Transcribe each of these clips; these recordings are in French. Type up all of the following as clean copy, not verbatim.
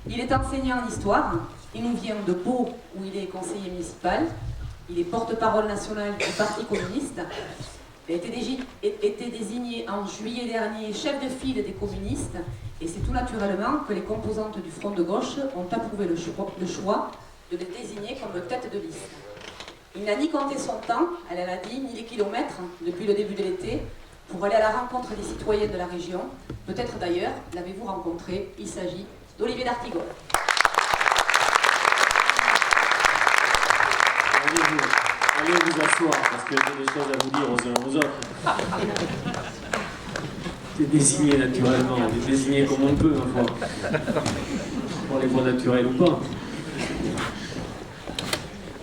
Il est enseignant en histoire, il nous vient de Pau où il est conseiller municipal, il est porte-parole national du Parti communiste, il a été désigné en juillet dernier chef de file des communistes et c'est tout naturellement que les composantes du Front de gauche ont approuvé le choix de le désigner comme tête de liste. Il n'a ni compté son temps, elle l'a dit, ni les kilomètres depuis le début de l'été pour aller à la rencontre des citoyens de la région. Peut-être d'ailleurs l'avez-vous rencontré, il s'agit d'Olivier d'Artigot. Allez vous asseoir, parce que j'ai des choses à vous dire aux uns aux autres. C'est désigné naturellement, on est désigné comme on peut, ma foi. Pour les voies naturelles ou pas.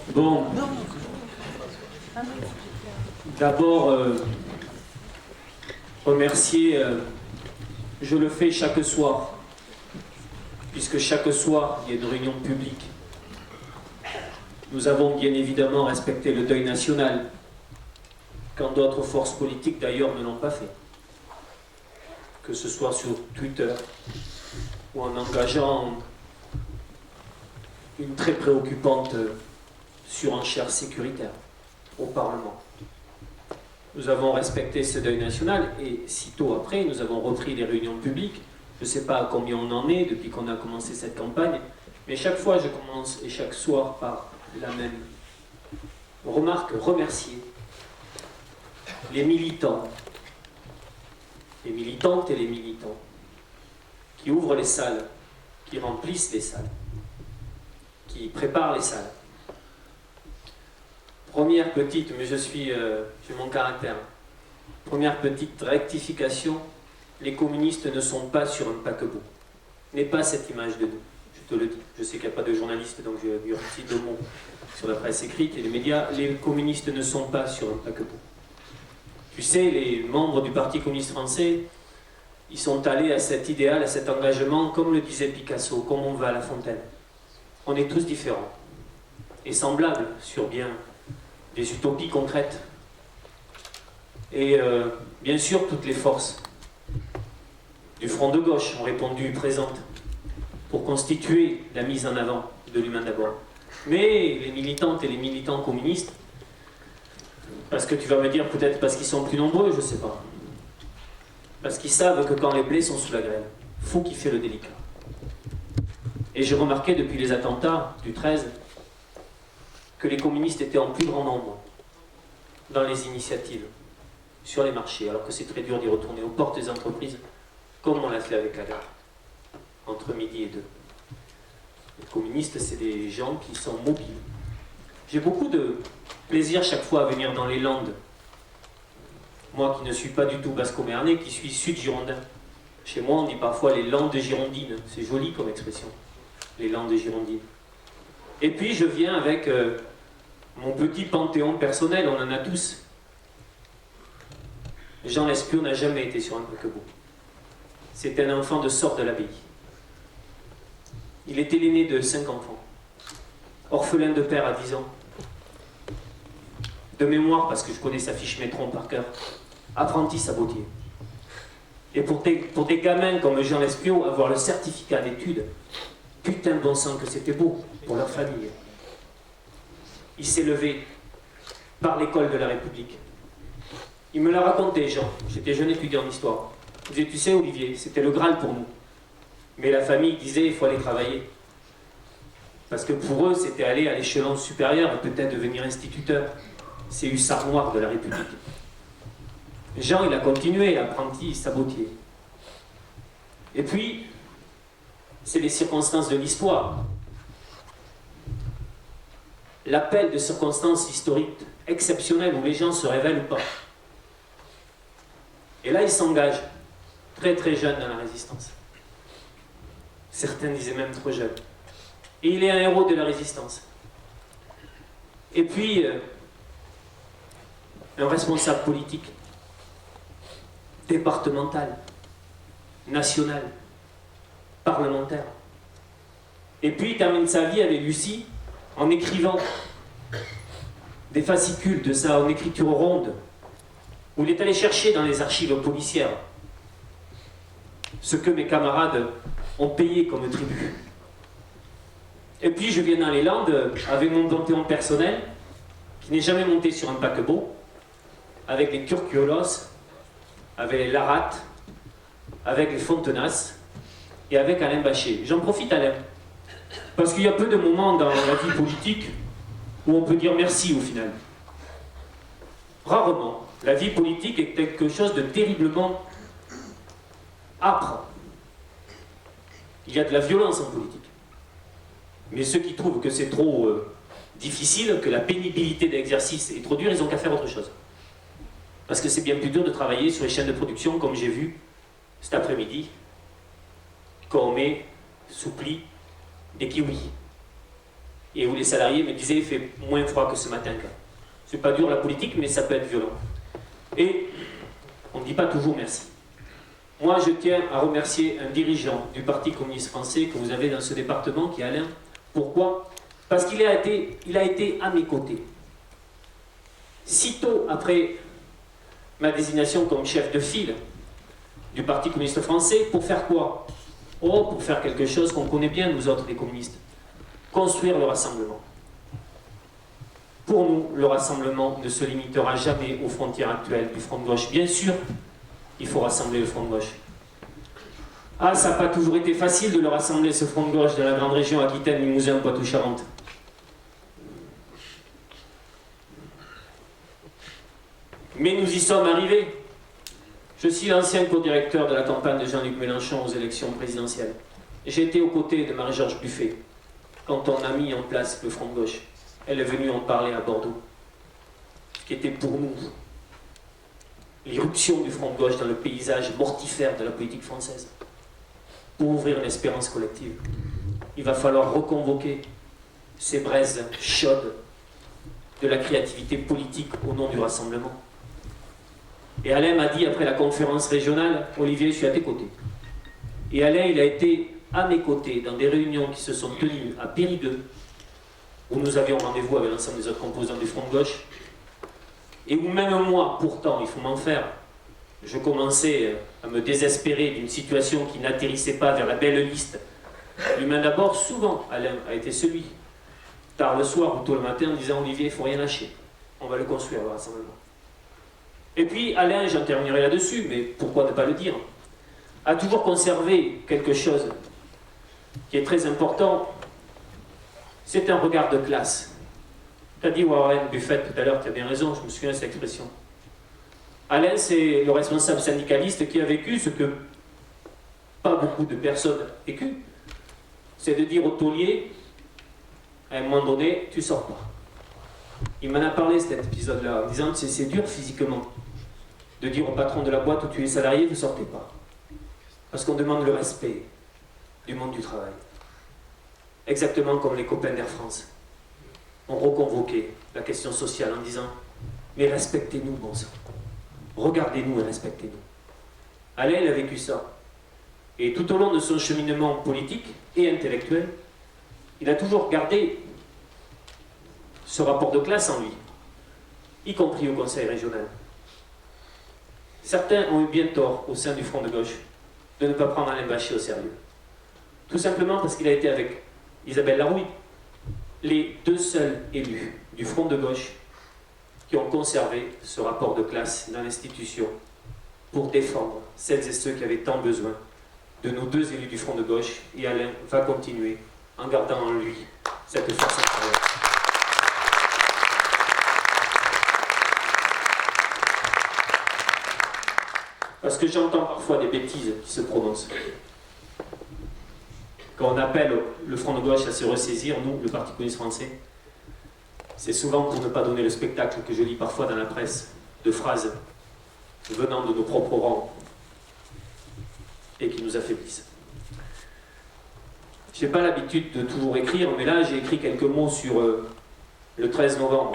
Bon. D'abord, remercier, je le fais chaque soir, puisque chaque soir, il y a une réunion publique. Nous avons bien évidemment respecté le deuil national, quand d'autres forces politiques d'ailleurs ne l'ont pas fait. Que ce soit sur Twitter, ou en engageant une très préoccupante surenchère sécuritaire au Parlement. Nous avons respecté ce deuil national et sitôt après, nous avons repris les réunions publiques. Je ne sais pas à combien on en est depuis qu'on a commencé cette campagne, mais chaque fois je commence et chaque soir par la même remarque, remercier les militants, les militantes et les militants qui ouvrent les salles, qui remplissent les salles, qui préparent les salles. Première petite, mais j'ai mon caractère. Première petite rectification, les communistes ne sont pas sur un paquebot. N'est pas cette image de nous, je te le dis. Je sais qu'il n'y a pas de journalistes, donc je vais dire un petit deux mots sur la presse écrite et les médias. Les communistes ne sont pas sur un paquebot. Tu sais, les membres du Parti communiste français, ils sont allés à cet idéal, à cet engagement, comme le disait Picasso, comme on va à La Fontaine. On est tous différents et semblables sur bien des utopies concrètes. Et bien sûr, toutes les forces du front de gauche ont répondu présentes pour constituer la mise en avant de l'humain d'abord. Mais les militantes et les militants communistes, parce que tu vas me dire peut-être parce qu'ils sont plus nombreux, je ne sais pas. Parce qu'ils savent que quand les blés sont sous la grêle, il faut qu'il fait le délicat. Et j'ai remarqué depuis les attentats du 13 que les communistes étaient en plus grand nombre dans les initiatives, sur les marchés, alors que c'est très dur d'y retourner aux portes des entreprises, comme on l'a fait avec la gare, entre midi et 2. Les communistes, c'est des gens qui sont mobiles. J'ai beaucoup de plaisir chaque fois à venir dans les Landes. Moi qui ne suis pas du tout basco-béarnais, qui suis sud-girondin. Chez moi, on dit parfois les Landes girondines. C'est joli comme expression, les Landes girondines. Et puis, je viens avec mon petit panthéon personnel, on en a tous. Jean Lespiaud n'a jamais été sur un paquebot. C'est un enfant de Sort de l'Abbaye. Il était l'aîné de 5 enfants. Orphelin de père à 10 ans. De mémoire, parce que je connais sa fiche métron par cœur. Apprenti sabotier. Et pour des gamins comme Jean Lespiaud, avoir le certificat d'études, putain bon sang que c'était beau pour leur famille. Il s'est levé par l'école de la République. Il me l'a raconté, Jean. J'étais jeune étudiant en histoire. Il disait, tu sais, Olivier, c'était le Graal pour nous. Mais la famille disait, il faut aller travailler. Parce que pour eux, c'était aller à l'échelon supérieur et peut-être devenir instituteur. C'est hussard noir de la République. Jean, il a continué, apprenti sabotier. Et puis, c'est les circonstances de l'histoire. L'appel de circonstances historiques exceptionnelles où les gens se révèlent ou pas. Et là, il s'engage, très très jeune dans la résistance. Certains disaient même trop jeune. Et il est un héros de la résistance. Et puis, un responsable politique, départemental, national, parlementaire. Et puis, il termine sa vie avec Lucie en écrivant des fascicules de ça, en écriture ronde, où il est allé chercher dans les archives policières ce que mes camarades ont payé comme tribut. Et puis je viens dans les Landes avec mon panthéon personnel, qui n'est jamais monté sur un paquebot, avec les Curcuolos, avec les Laratte, avec les Fontenas et avec Alain Bachet. J'en profite, Alain, parce qu'il y a peu de moments dans la vie politique où on peut dire merci au final. Rarement. La vie politique est quelque chose de terriblement âpre. Il y a de la violence en politique. Mais ceux qui trouvent que c'est trop difficile, que la pénibilité d'exercice est trop dure, ils n'ont qu'à faire autre chose. Parce que c'est bien plus dur de travailler sur les chaînes de production, comme j'ai vu cet après-midi, quand on met sous pli des kiwis. Et où les salariés me disaient, il fait moins froid que ce matin. C'est pas dur la politique, mais ça peut être violent. Et on ne dit pas toujours merci. Moi, je tiens à remercier un dirigeant du Parti communiste français que vous avez dans ce département, qui est Alain. Pourquoi? Parce qu'il a été à mes côtés. Sitôt après ma désignation comme chef de file du Parti communiste français, pour faire quoi? Oh, pour faire quelque chose qu'on connaît bien, nous autres, les communistes. Construire le rassemblement. Pour nous, le rassemblement ne se limitera jamais aux frontières actuelles du front de gauche. Bien sûr, il faut rassembler le front de gauche. Ah, ça n'a pas toujours été facile de le rassembler, ce front de gauche de la grande région Aquitaine, Limousin, Poitou-Charentes. Mais nous y sommes arrivés. Je suis l'ancien co-directeur de la campagne de Jean-Luc Mélenchon aux élections présidentielles. J'ai été aux côtés de Marie-Georges Buffet quand on a mis en place le front de gauche. Elle est venue en parler à Bordeaux. Ce qui était pour nous l'irruption du front de gauche dans le paysage mortifère de la politique française. Pour ouvrir une espérance collective, il va falloir reconvoquer ces braises chaudes de la créativité politique au nom du rassemblement. Et Alain m'a dit après la conférence régionale, Olivier, je suis à tes côtés. Et Alain, il a été à mes côtés dans des réunions qui se sont tenues à Périgueux, où nous avions rendez-vous avec l'ensemble des autres composants du front de gauche, et où même moi, pourtant, il faut m'en faire, je commençais à me désespérer d'une situation qui n'atterrissait pas vers la belle liste. L'humain d'abord, souvent, Alain a été celui, tard le soir ou tôt le matin, en disant Olivier, il ne faut rien lâcher, on va le construire, le rassemblement. Et puis Alain, j'en terminerai là-dessus, mais pourquoi ne pas le dire, a toujours conservé quelque chose qui est très important, c'est un regard de classe. Tu as dit Warren Buffett tout à l'heure, tu as bien raison, je me souviens de cette expression. Alain, c'est le responsable syndicaliste qui a vécu ce que pas beaucoup de personnes ont vécu, c'est de dire au taulier, à un moment donné, tu sors pas. Il m'en a parlé cet épisode-là, en disant que c'est dur physiquement de dire au patron de la boîte où tu es salarié, vous ne sortez pas. Parce qu'on demande le respect du monde du travail. Exactement comme les copains d'Air France ont reconvoqué la question sociale en disant mais respectez-nous, bon sang. Regardez-nous et respectez-nous. Alain, il a vécu ça. Et tout au long de son cheminement politique et intellectuel, il a toujours gardé ce rapport de classe en lui, y compris au conseil régional. Certains ont eu bien tort au sein du front de gauche de ne pas prendre Alain Bachet au sérieux. Tout simplement parce qu'il a été avec Isabelle Larouille, les deux seuls élus du front de gauche qui ont conservé ce rapport de classe dans l'institution pour défendre celles et ceux qui avaient tant besoin de nos deux élus du front de gauche. Et Alain va continuer en gardant en lui cette force intérieure. Parce que j'entends parfois des bêtises qui se prononcent. Quand on appelle le Front de gauche à se ressaisir, nous, le Parti communiste français, c'est souvent pour ne pas donner le spectacle que je lis parfois dans la presse, de phrases venant de nos propres rangs et qui nous affaiblissent. Je n'ai pas l'habitude de toujours écrire, mais là j'ai écrit quelques mots sur le 13 novembre.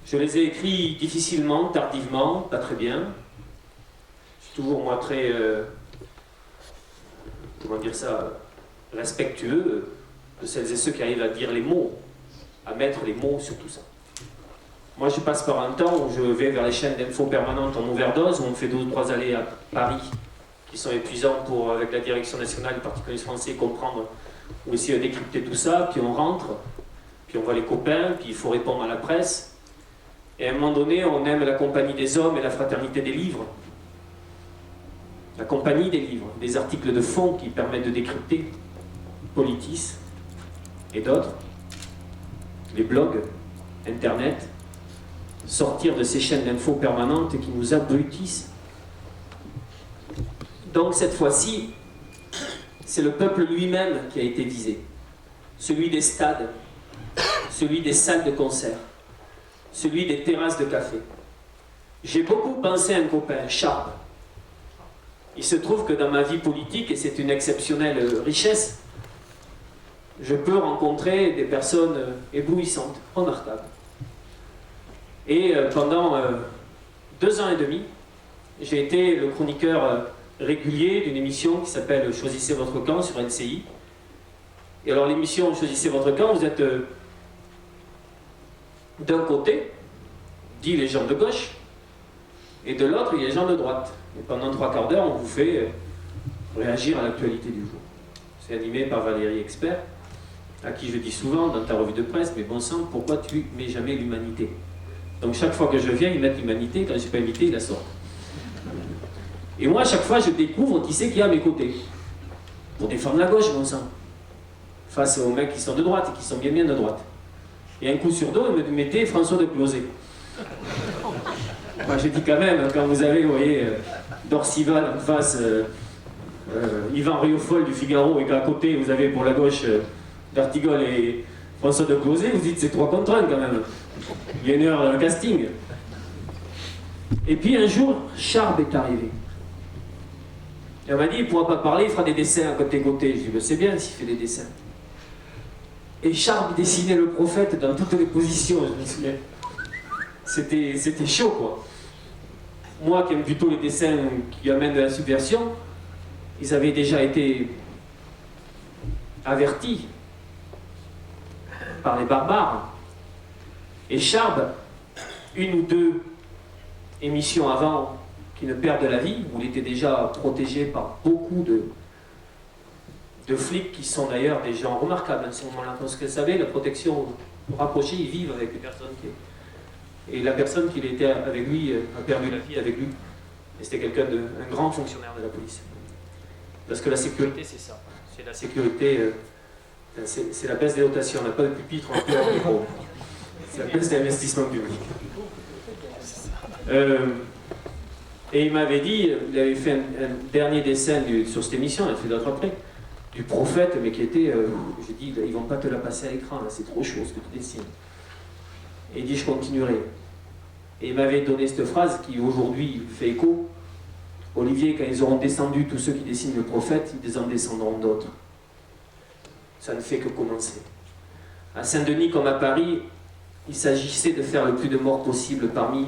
Je les ai écrits difficilement, tardivement, pas très bien. Je suis toujours moi très, comment dire ça, respectueux de celles et ceux qui arrivent à dire les mots, à mettre les mots sur tout ça. Moi je passe par un temps où je vais vers les chaînes d'infos permanentes en overdose, où on fait 2 ou 3 allées à Paris qui sont épuisantes pour, avec la direction nationale du Parti communiste français, comprendre on essaie de décrypter tout ça, puis on rentre, puis on voit les copains, puis il faut répondre à la presse. Et à un moment donné, on aime la compagnie des hommes et la fraternité des livres. La compagnie des livres, des articles de fond qui permettent de décrypter Politis et d'autres, les blogs, Internet, sortir de ces chaînes d'infos permanentes qui nous abrutissent. Donc cette fois-ci, c'est le peuple lui-même qui a été visé. Celui des stades, celui des salles de concert, celui des terrasses de café. J'ai beaucoup pensé à un copain, Sharp. Il se trouve que dans ma vie politique, et c'est une exceptionnelle richesse, je peux rencontrer des personnes éblouissantes, remarquables. Et pendant 2 ans et demi, j'ai été le chroniqueur régulier d'une émission qui s'appelle « Choisissez votre camp » sur NCI. Et alors l'émission « Choisissez votre camp », vous êtes d'un côté, dit les gens de gauche, et de l'autre, il y a les gens de droite. Et pendant 3/4 d'heure, on vous fait réagir à l'actualité du jour. C'est animé par Valérie Expert, à qui je dis souvent dans ta revue de presse, mais bon sang, pourquoi tu mets jamais l'humanité? Donc chaque fois que je viens, ils mettent l'humanité, quand je ne suis pas invité, ils la sortent. Et moi, à chaque fois, je découvre qui c'est qui est à mes côtés. Pour défendre la gauche, bon sang. Face aux mecs qui sont de droite et qui sont bien de droite. Et un coup sur deux, ils me mettaient François de Closet. Moi, je dis quand même, quand vous avez, vous voyez, Dorcival en face, Yvan Riofol du Figaro, et qu'à côté, vous avez pour la gauche d'Artigol et François de Closet, vous dites c'est 3 contre 1 quand même. Il y a une heure dans le casting. Et puis un jour, Charb est arrivé. Et on m'a dit, il ne pourra pas parler, il fera des dessins à côté-côté. Je dis, ben, c'est bien s'il fait des dessins. Et Charb dessinait le prophète dans toutes les positions, je me souviens. C'était chaud, quoi. Moi qui aime plutôt les dessins qui amènent de la subversion, ils avaient déjà été avertis par les barbares. Et Charb, 1 ou 2 émissions avant qu'il ne perde la vie, où il était déjà protégé par beaucoup de flics qui sont d'ailleurs des gens remarquables à ce moment-là. Parce que vous savez, la protection rapprochée, ils vivent avec les personnes qui... Et la personne qui était avec lui a perdu la vie avec lui. Et c'était un grand fonctionnaire de la police. Parce que la sécurité, c'est ça. C'est la sécurité, c'est la baisse des dotations. On n'a pas de pupitre, on n'a plus de micro. C'est la baisse des investissements publics. Et il m'avait dit, il avait fait un dernier dessin sur cette émission, il a fait d'autres après, du prophète, mais qui était, j'ai dit, ils vont pas te la passer à l'écran, là, c'est trop chaud ce que tu dessines. Et il dit, je continuerai. Et il m'avait donné cette phrase qui aujourd'hui fait écho. Olivier, quand ils auront descendu tous ceux qui dessinent le prophète, ils en descendront d'autres. Ça ne fait que commencer. À Saint-Denis comme à Paris, il s'agissait de faire le plus de morts possible parmi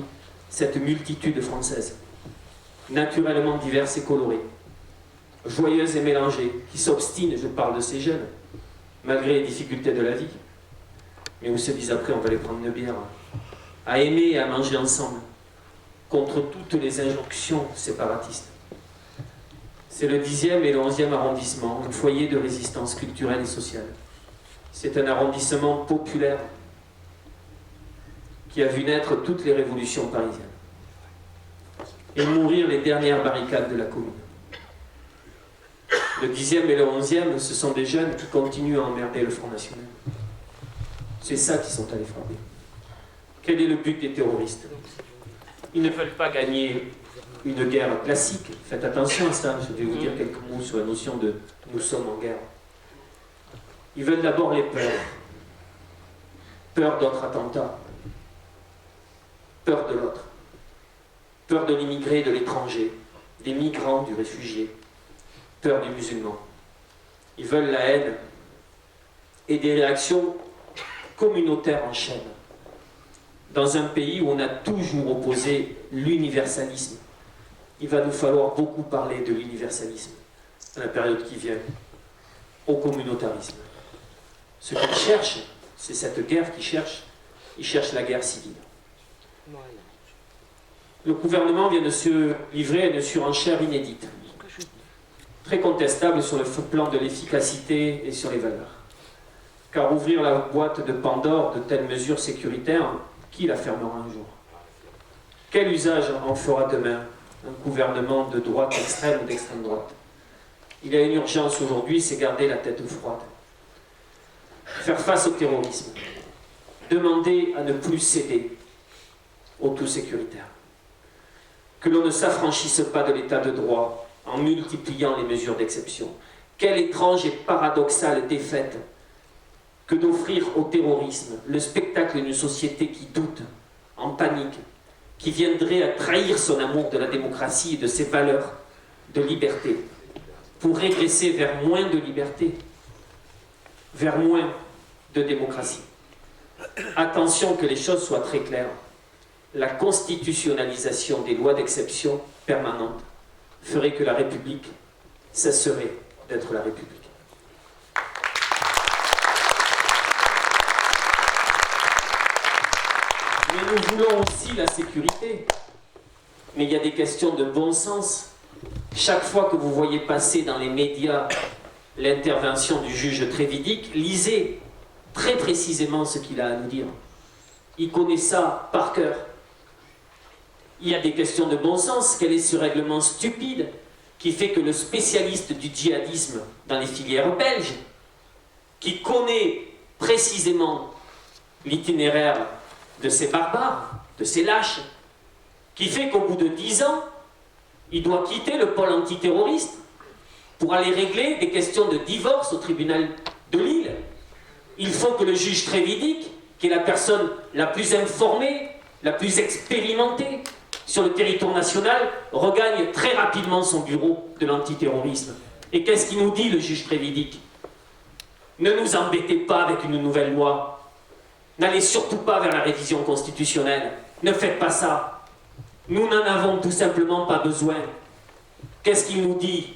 cette multitude française, naturellement diverse et colorée, joyeuse et mélangée, qui s'obstine, je parle de ces jeunes, malgré les difficultés de la vie, mais où se disent après on va aller prendre une bière, à aimer et à manger ensemble, contre toutes les injonctions séparatistes. C'est le 10e et le 11e arrondissement, un foyer de résistance culturelle et sociale. C'est un arrondissement populaire qui a vu naître toutes les révolutions parisiennes et mourir les dernières barricades de la commune. Le 10e et le 11e, ce sont des jeunes qui continuent à emmerder le Front National. C'est ça qu'ils sont allés frapper. Quel est le but des terroristes? Ils ne veulent pas gagner une guerre classique. Faites attention à ça, je vais vous dire quelques mots sur la notion de « nous sommes en guerre ». Ils veulent d'abord les peurs. Peur d'autres attentats. Peur de l'autre. Peur de l'immigré, de l'étranger, des migrants, du réfugié. Peur du musulman. Ils veulent la haine et des réactions communautaires en chaîne. Dans un pays où on a toujours opposé l'universalisme, il va nous falloir beaucoup parler de l'universalisme dans la période qui vient, au communautarisme. Ce qu'ils cherchent, c'est cette guerre qu'ils cherchent, ils cherchent la guerre civile. Le gouvernement vient de se livrer à une surenchère inédite. très contestable sur le plan de l'efficacité et sur les valeurs. Car ouvrir la boîte de Pandore de telles mesures sécuritaires, qui la fermera un jour? Quel usage en fera demain un gouvernement de droite extrême ou d'extrême droite? Il y a une urgence aujourd'hui, c'est garder la tête froide. Faire face au terrorisme. Demander à ne plus céder au tout sécuritaire. Que l'on ne s'affranchisse pas de l'état de droit en multipliant les mesures d'exception. Quelle étrange et paradoxale défaite que d'offrir au terrorisme le spectacle d'une société qui doute, en panique, qui viendrait à trahir son amour de la démocratie et de ses valeurs de liberté, pour régresser vers moins de liberté, vers moins de démocratie. Attention que les choses soient très claires. La constitutionnalisation des lois d'exception permanentes ferait que la République cesserait d'être la République. Mais nous voulons aussi la sécurité. Mais il y a des questions de bon sens. Chaque fois que vous voyez passer dans les médias l'intervention du juge Trévidic, lisez très précisément ce qu'il a à nous dire. Il connaît ça par cœur. Il y a des questions de bon sens. Quel est ce règlement stupide qui fait que le spécialiste du djihadisme dans les filières belges, qui connaît précisément l'itinéraire de ces barbares, de ces lâches, qui fait qu'au bout de 10 ans, il doit quitter le pôle antiterroriste pour aller régler des questions de divorce au tribunal de Lille. Il faut que le juge Trévidic, qui est la personne la plus informée, la plus expérimentée sur le territoire national, regagne très rapidement son bureau de l'antiterrorisme. Et qu'est-ce qu'il nous dit, le juge Trévidic? Ne nous embêtez pas avec une nouvelle loi. N'allez surtout pas vers la révision constitutionnelle. Ne faites pas ça. Nous n'en avons tout simplement pas besoin. Qu'est-ce qu'il nous dit?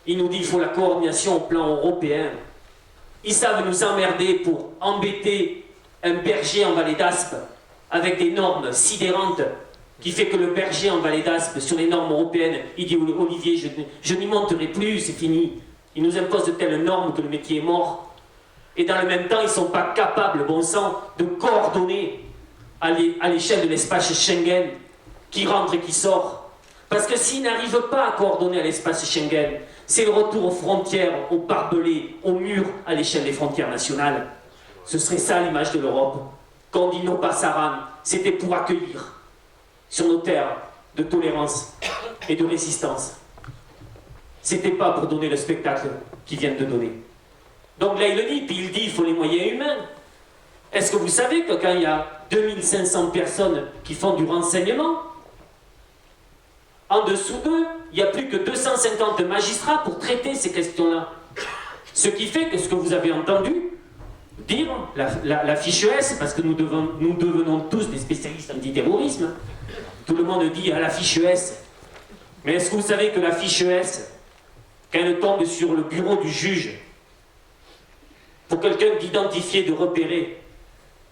Il nous dit qu'il faut la coordination au plan européen. Ils savent nous emmerder pour embêter un berger en Vallée d'Aspe avec des normes sidérantes qui fait que le berger en Vallée d'Aspe, sur les normes européennes, il dit « Olivier, je n'y monterai plus, c'est fini. » Il nous impose de telles normes que le métier est mort. Et dans le même temps, ils ne sont pas capables, bon sang, de coordonner à l'échelle de l'espace Schengen qui rentre et qui sort. Parce que s'ils n'arrivent pas à coordonner à l'espace Schengen, c'est le retour aux frontières, aux barbelés, aux murs à l'échelle des frontières nationales. Ce serait ça l'image de l'Europe. Quand on dit no passaran, c'était pour accueillir sur nos terres de tolérance et de résistance. C'était pas pour donner le spectacle qu'ils viennent de donner. Donc là il le dit, puis il dit il faut les moyens humains. Est-ce que vous savez que quand il y a 2500 personnes qui font du renseignement, en dessous d'eux, il n'y a plus que 250 magistrats pour traiter ces questions-là. Ce qui fait que ce que vous avez entendu dire, la fiche S, parce que nous devenons tous des spécialistes antiterrorisme, tout le monde dit à la fiche S. Mais est-ce que vous savez que la fiche S, quand elle tombe sur le bureau du juge, pour quelqu'un d'identifier, de repérer,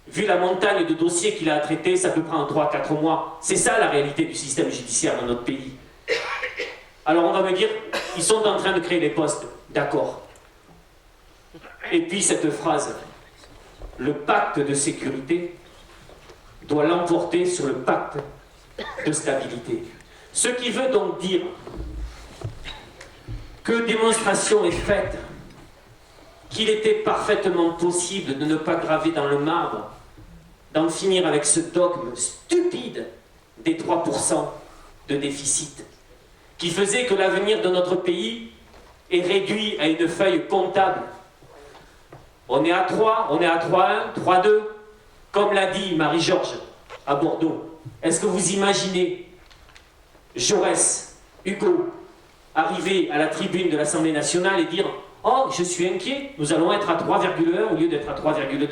vu la montagne de dossiers qu'il a à traiter, ça peut prendre 3-4 mois. C'est ça la réalité du système judiciaire dans notre pays. Alors on va me dire, ils sont en train de créer des postes. D'accord. Et puis cette phrase, le pacte de sécurité doit l'emporter sur le pacte de stabilité. Ce qui veut donc dire que démonstration est faite qu'il était parfaitement possible de ne pas graver dans le marbre, d'en finir avec ce dogme stupide des 3% de déficit, qui faisait que l'avenir de notre pays est réduit à une feuille comptable. On est à 3, on est à 3,1, 3,2, comme l'a dit Marie-Georges à Bordeaux. Est-ce que vous imaginez Jaurès, Hugo, arriver à la tribune de l'Assemblée nationale et dire « Oh, je suis inquiet, nous allons être à 3,1 au lieu d'être à 3,2 ».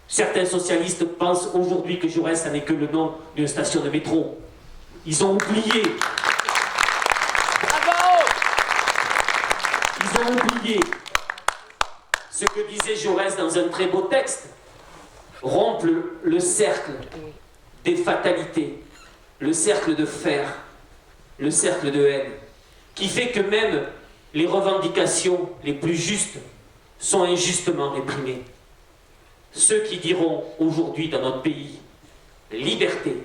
Certains socialistes pensent aujourd'hui que Jaurès, ça n'est que le nom d'une station de métro. Ils ont oublié. Bravo ! Ils ont oublié ce que disait Jaurès dans un très beau texte. Rompre le cercle des fatalités, le cercle de fer, le cercle de haine. qui fait que même les revendications les plus justes sont injustement réprimées. Ceux qui diront aujourd'hui dans notre pays liberté,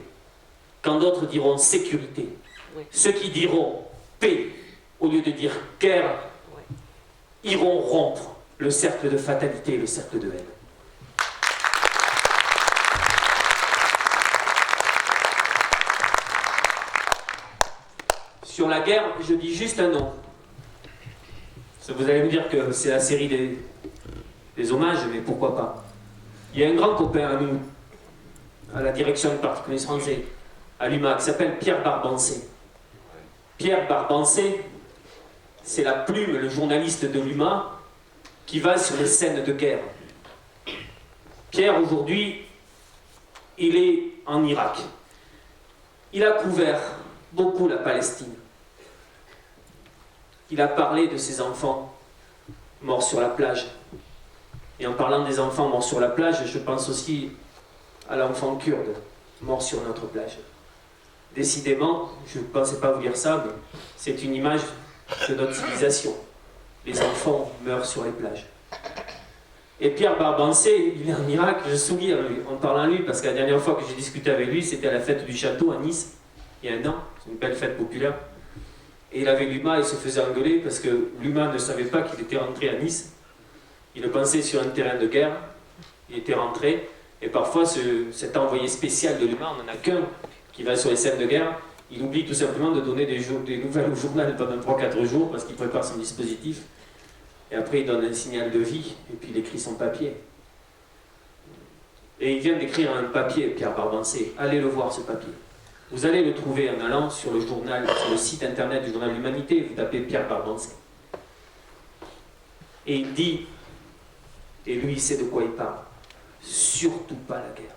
quand d'autres diront sécurité. Oui. Ceux qui diront paix, au lieu de dire guerre, oui, iront rompre le cercle de fatalité et le cercle de haine. Sur la guerre, je dis juste un nom. Vous allez me dire que c'est la série des hommages, mais pourquoi pas. Il y a un grand copain à nous, à la direction du Parti communiste français, à l'UMA, qui s'appelle Pierre Barbancé. Pierre Barbancé, c'est la plume, le journaliste de l'UMA, qui va sur les scènes de guerre. Pierre, aujourd'hui, il est en Irak. Il a couvert beaucoup la Palestine. Il a parlé de ses enfants morts sur la plage. Et en parlant des enfants morts sur la plage, je pense aussi à l'enfant kurde mort sur notre plage. Décidément, je ne pensais pas vous dire ça, mais c'est une image de notre civilisation. Les enfants meurent sur les plages. Et Pierre Barbancé, il est en Irak, je me souviens en parlant à lui, parce que la dernière fois que j'ai discuté avec lui, c'était à la fête du château à Nice, il y a un an, c'est une belle fête populaire. Et il avait l'UMA, il se faisait engueuler parce que l'UMA ne savait pas qu'il était rentré à Nice. Il le pensait sur un terrain de guerre, il était rentré, et parfois cet envoyé spécial de l'UMA, on n'en a qu'un qui va sur les scènes de guerre, il oublie tout simplement de donner des nouvelles au journal pendant 3-4 jours parce qu'il prépare son dispositif, et après il donne un signal de vie, et puis il écrit son papier. Et il vient d'écrire un papier, Pierre Barbancé, allez le voir ce papier. Vous allez le trouver en allant sur le journal, sur le site internet du journal L'Humanité, vous tapez Pierre Barbancé. Et il dit, et lui il sait de quoi il parle, surtout pas la guerre.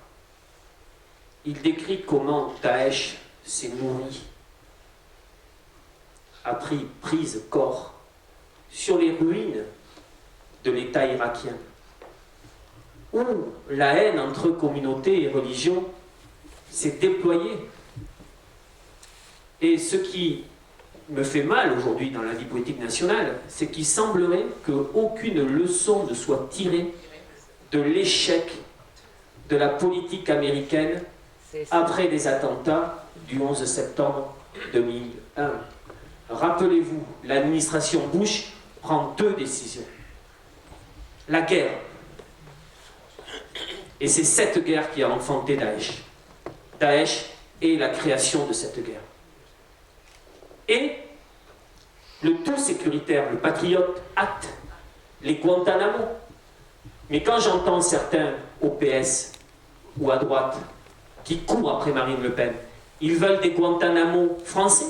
Il décrit comment Daesh s'est nourri, a pris prise corps sur les ruines de l'État irakien, où la haine entre communautés et religions s'est déployée. Et ce qui me fait mal aujourd'hui dans la vie politique nationale, c'est qu'il semblerait qu'aucune leçon ne soit tirée de l'échec de la politique américaine après les attentats du 11 septembre 2001. Rappelez-vous, l'administration Bush prend 2 décisions. La guerre. Et c'est cette guerre qui a enfanté Daesh. Daesh et la création de cette guerre. Et le tout sécuritaire, le Patriot Act, les Guantanamo. Mais quand j'entends certains au PS ou à droite qui courent après Marine Le Pen, ils veulent des Guantanamo français.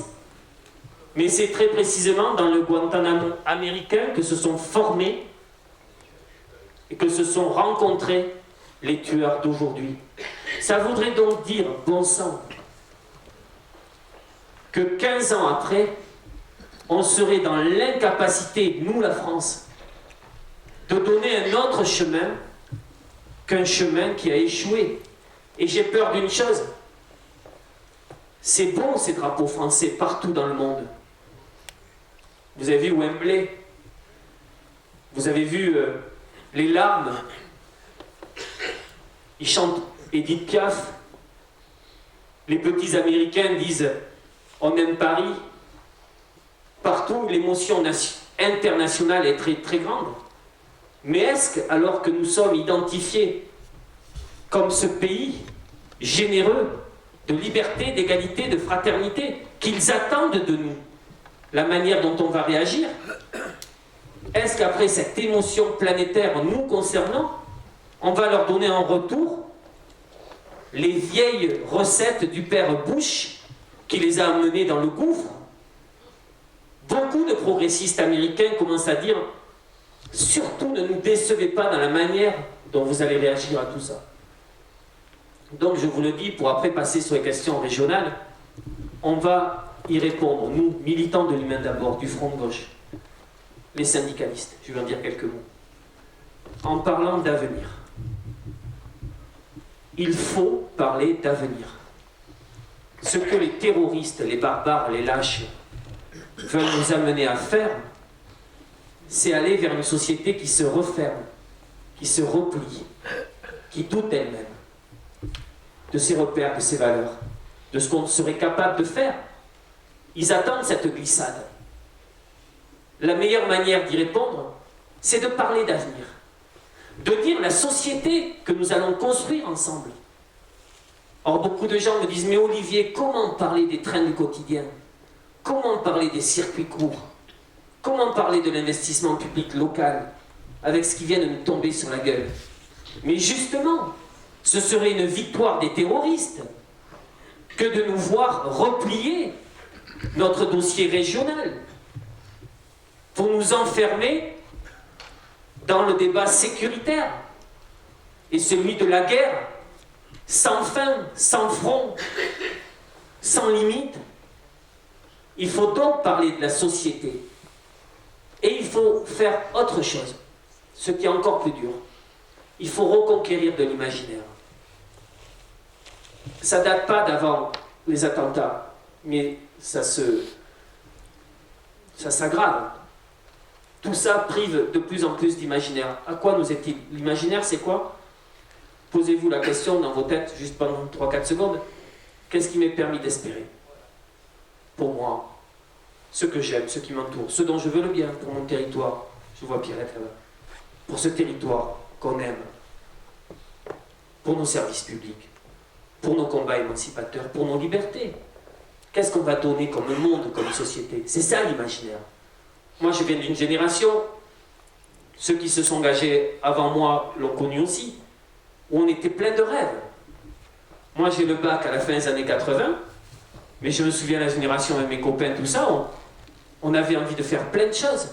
Mais c'est très précisément dans le Guantanamo américain que se sont formés et que se sont rencontrés les tueurs d'aujourd'hui. Ça voudrait donc dire, bon sang, que 15 ans après, on serait dans l'incapacité, nous la France, de donner un autre chemin qu'un chemin qui a échoué. Et j'ai peur d'une chose, c'est bon ces drapeaux français partout dans le monde. Vous avez vu Wembley, vous avez vu les larmes, ils chantent Edith Piaf, les petits Américains disent on aime Paris. Partout, l'émotion internationale est très, très grande. Mais est-ce que, alors que nous sommes identifiés comme ce pays généreux, de liberté, d'égalité, de fraternité, qu'ils attendent de nous, la manière dont on va réagir, est-ce qu'après cette émotion planétaire nous concernant, on va leur donner en retour les vieilles recettes du père Bush qui les a amenés dans le gouffre? Beaucoup de progressistes américains commencent à dire « Surtout ne nous décevez pas dans la manière dont vous allez réagir à tout ça. » Donc je vous le dis, pour après passer sur les questions régionales, on va y répondre, nous, militants de l'Humain d'abord, du Front de gauche, les syndicalistes, je vais en dire quelques mots. En parlant d'avenir, il faut parler d'avenir. Ce que les terroristes, les barbares, les lâches veulent nous amener à faire, c'est aller vers une société qui se referme, qui se replie, qui doute d'elle-même, de ses repères, de ses valeurs, de ce qu'on serait capable de faire. Ils attendent cette glissade. La meilleure manière d'y répondre, c'est de parler d'avenir, de dire la société que nous allons construire ensemble. Or, beaucoup de gens me disent, mais Olivier, comment parler des trains du quotidien? Comment parler des circuits courts? Comment parler de l'investissement public local avec ce qui vient de nous tomber sur la gueule? Mais justement, ce serait une victoire des terroristes que de nous voir replier notre dossier régional pour nous enfermer dans le débat sécuritaire et celui de la guerre sans fin, sans front, sans limite. Il faut donc parler de la société et il faut faire autre chose, ce qui est encore plus dur. Il faut reconquérir de l'imaginaire. Ça date pas d'avant les attentats, mais ça s'aggrave. Tout ça prive de plus en plus d'imaginaire. À quoi nous est-il? L'imaginaire, c'est quoi? Posez-vous la question dans vos têtes, juste pendant 3-4 secondes. Qu'est-ce qui m'est permis d'espérer? Pour moi, ce que j'aime, ce qui m'entoure, ce dont je veux le bien pour mon territoire. Je vois Pierrette là-bas. Pour ce territoire qu'on aime. Pour nos services publics. Pour nos combats émancipateurs, pour nos libertés. Qu'est-ce qu'on va donner comme monde, comme société? C'est ça l'imaginaire. Moi, je viens d'une génération, ceux qui se sont engagés avant moi l'ont connu aussi, où on était plein de rêves. Moi, j'ai le bac à la fin des années 80, mais je me souviens de la génération avec mes copains, tout ça, on avait envie de faire plein de choses.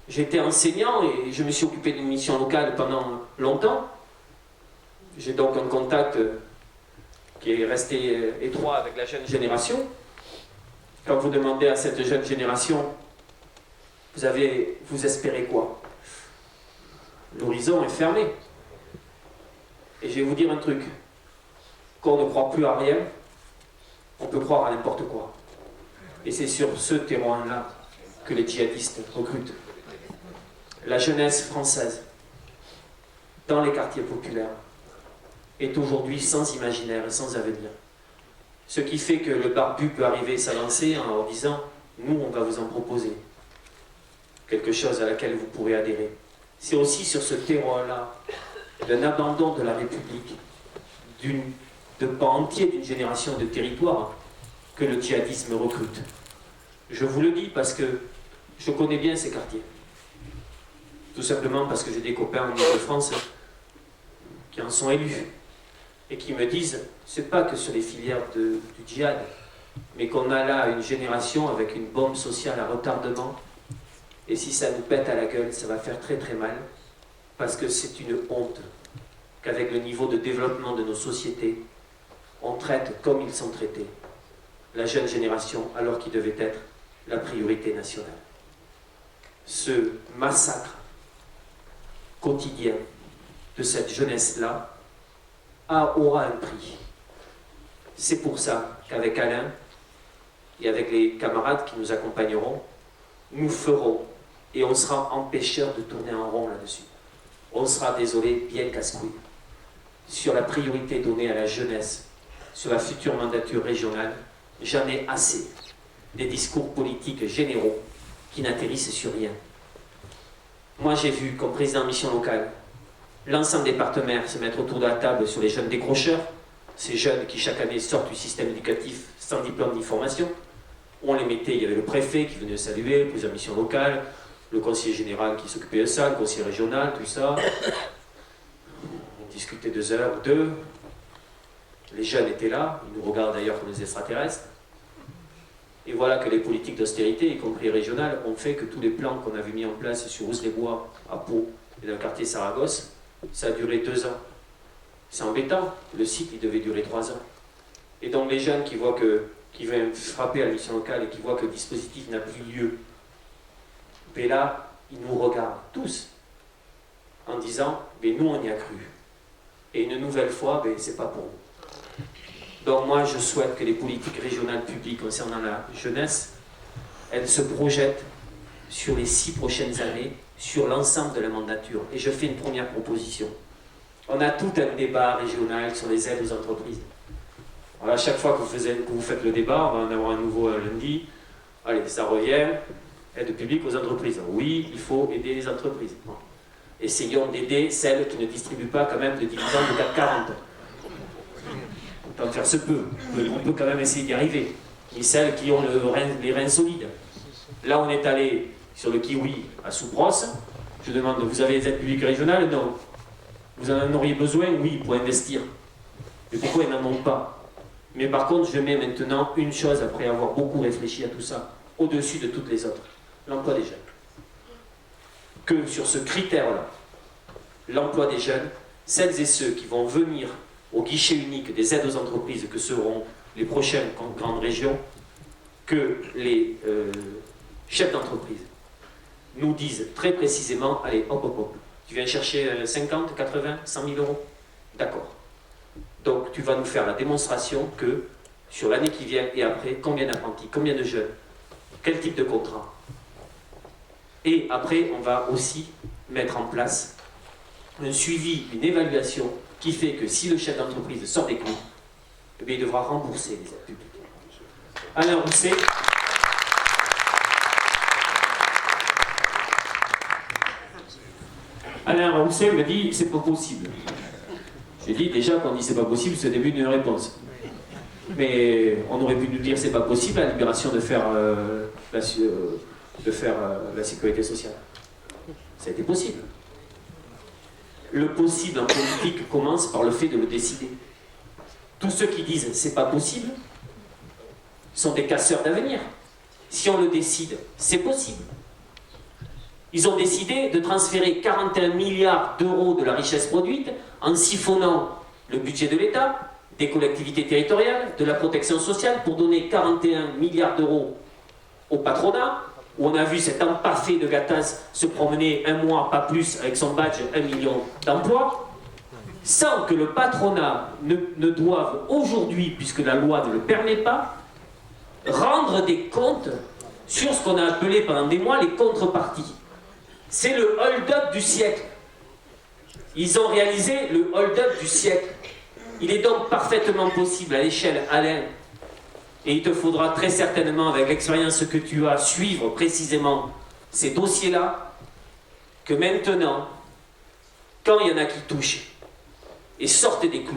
J'étais enseignant et je me suis occupé d'une mission locale pendant longtemps. J'ai donc un contact qui est resté étroit avec la jeune génération. Quand vous demandez à cette jeune génération, vous espérez quoi? L'horizon est fermé. Et je vais vous dire un truc. Quand on ne croit plus à rien, on peut croire à n'importe quoi. Et c'est sur ce terrain-là que les djihadistes recrutent. La jeunesse française, dans les quartiers populaires, est aujourd'hui sans imaginaire et sans avenir. Ce qui fait que le barbu peut arriver et s'avancer en leur disant « Nous, on va vous en proposer quelque chose à laquelle vous pourrez adhérer ». C'est aussi sur ce terrain-là d'un abandon de la République, de pan entier d'une génération de territoire que le djihadisme recrute. Je vous le dis parce que je connais bien ces quartiers. Tout simplement parce que j'ai des copains en Ile-de-France qui en sont élus et qui me disent, c'est pas que sur les filières du djihad, mais qu'on a là une génération avec une bombe sociale à retardement, et si ça nous pète à la gueule, ça va faire très très mal, parce que c'est une honte qu'avec le niveau de développement de nos sociétés, on traite comme ils sont traités la jeune génération, alors qu'il devait être la priorité nationale. Ce massacre quotidien de cette jeunesse-là aura un prix. C'est pour ça qu'avec Alain et avec les camarades qui nous accompagneront, nous ferons, et on sera empêcheurs de tourner en rond là-dessus. On sera, désolé, bien casse-couille sur la priorité donnée à la jeunesse, sur la future mandature régionale. J'en ai assez des discours politiques généraux qui n'atterrissent sur rien. Moi, j'ai vu, comme président de mission locale, l'ensemble des partenaires se mettre autour de la table sur les jeunes décrocheurs, ces jeunes qui chaque année sortent du système éducatif sans diplôme ni formation. On les mettait, il y avait le préfet qui venait saluer, le président de mission locale, le conseiller général qui s'occupait de ça, le conseiller régional, tout ça. On discutait 2 heures ou 2. Les jeunes étaient là, ils nous regardent d'ailleurs comme des extraterrestres. Et voilà que les politiques d'austérité, y compris régionales, ont fait que tous les plans qu'on avait mis en place sur Rousse-les-Bois, à Pau et dans le quartier Saragosse, ça a duré 2 ans. C'est embêtant, le cycle il devait durer 3 ans. Et donc les jeunes qui voient qui viennent frapper à la mission locale et qui voient que le dispositif n'a plus lieu, mais là, ils nous regardent tous en disant, mais nous on y a cru. Et une nouvelle fois, c'est pas pour nous. Donc moi, je souhaite que les politiques régionales publiques concernant la jeunesse, elles se projettent sur les 6 prochaines années, sur l'ensemble de la mandature. Et je fais une première proposition. On a tout un débat régional sur les aides aux entreprises. Alors à chaque fois que vous faites le débat, on va en avoir un nouveau lundi. Allez, ça revient. Aide publique aux entreprises. Oui, il faut aider les entreprises. Bon. Essayons d'aider celles qui ne distribuent pas quand même de dividendes de CAC 40. Autant faire se peut. On peut quand même essayer d'y arriver. Et celles qui ont les reins solides. Là, on est allé sur le kiwi à Soupros. Je demande, vous avez les aides publiques régionales? Non. Vous en auriez besoin? Oui, pour investir. Mais pourquoi ils n'en ont pas? Mais par contre, je mets maintenant une chose, après avoir beaucoup réfléchi à tout ça, au-dessus de toutes les autres. L'emploi des jeunes. Que sur ce critère-là, l'emploi des jeunes, celles et ceux qui vont venir au guichet unique des aides aux entreprises, que seront les prochaines grandes régions, que les chefs d'entreprise nous disent très précisément, allez, hop, hop, hop, tu viens chercher 50, 80, 100 000 euros? D'accord. Donc tu vas nous faire la démonstration que sur l'année qui vient et après, combien d'apprentis, combien de jeunes, quel type de contrat. Et après, on va aussi mettre en place un suivi, une évaluation qui fait que si le chef d'entreprise sort des clous, eh bien, il devra rembourser les aides publiques. Alain Rousset. Alain Rousset me dit c'est pas possible. J'ai dit déjà qu'on dit c'est pas possible, c'est le début d'une réponse. Mais on aurait pu nous dire c'est pas possible la libération de faire la sécurité sociale. Ça a été possible. Le possible en politique commence par le fait de le décider. Tous ceux qui disent c'est pas possible sont des casseurs d'avenir. Si on le décide, c'est possible. Ils ont décidé de transférer 41 milliards d'euros de la richesse produite en siphonnant le budget de l'État, des collectivités territoriales, de la protection sociale, pour donner 41 milliards d'euros au patronat, où on a vu cet empaffé de Gattaz se promener un mois, pas plus, avec son badge 1 million d'emplois, sans que le patronat ne doive aujourd'hui, puisque la loi ne le permet pas, rendre des comptes sur ce qu'on a appelé pendant des mois les contreparties. C'est le hold-up du siècle. Ils ont réalisé le hold-up du siècle. Il est donc parfaitement possible à l'échelle, Alain, et il te faudra très certainement, avec l'expérience que tu as, suivre précisément ces dossiers-là, que maintenant, quand il y en a qui touchent et sortent des clous,